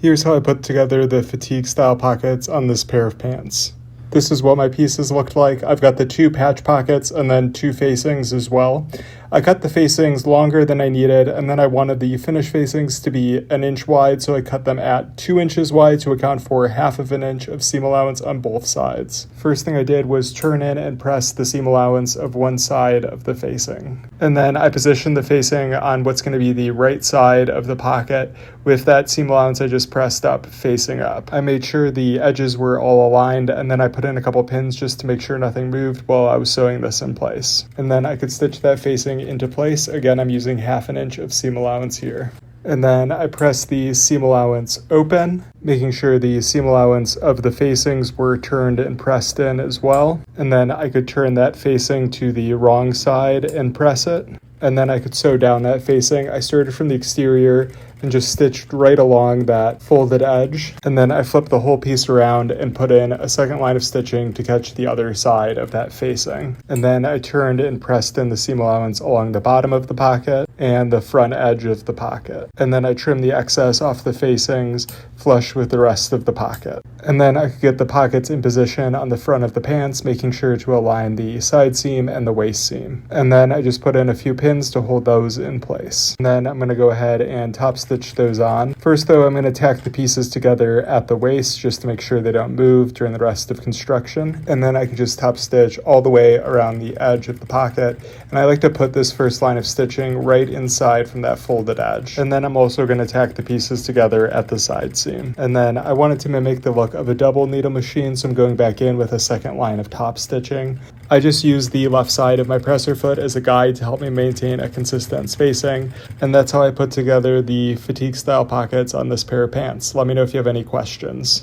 Here's how I put together the fatigue style pockets on this pair of pants. This is what my pieces looked like. I've got the 2 patch pockets and then 2 facings as well. I cut the facings longer than I needed, and then I wanted the finished facings to be 1 inch wide, so I cut them at 2 inches wide to account for 1/2 inch of seam allowance on both sides. First thing I did was turn in and press the seam allowance of one side of the facing. And then I positioned the facing on what's going to be the right side of the pocket with that seam allowance I just pressed up facing up. I made sure the edges were all aligned, and then I put in a couple pins just to make sure nothing moved while I was sewing this in place. And then I could stitch that facing into place. Again, I'm using 1/2 inch of seam allowance here. And then I press the seam allowance open, making sure the seam allowance of the facings were turned and pressed in as well. And then I could turn that facing to the wrong side and press it. And then I could sew down that facing. I started from the exterior and just stitched right along that folded edge. And then I flipped the whole piece around and put in a second line of stitching to catch the other side of that facing. And then I turned and pressed in the seam allowance along the bottom of the pocket and the front edge of the pocket. And then I trimmed the excess off the facings flush with the rest of the pocket. And then I could get the pockets in position on the front of the pants, making sure to align the side seam and the waist seam. And then I just put in a few pins to hold those in place. And then I'm going to go ahead and top stitch those on. First though, I'm going to tack the pieces together at the waist just to make sure they don't move during the rest of construction. And then I can just top stitch all the way around the edge of the pocket. And I like to put this first line of stitching right inside from that folded edge. And then I'm also going to tack the pieces together at the side seam. And then I wanted to mimic the look of a double needle machine, so I'm going back in with a second line of top stitching. I just used the left side of my presser foot as a guide to help me maintain a consistent spacing, and that's how I put together the fatigue style pockets on this pair of pants. Let me know if you have any questions.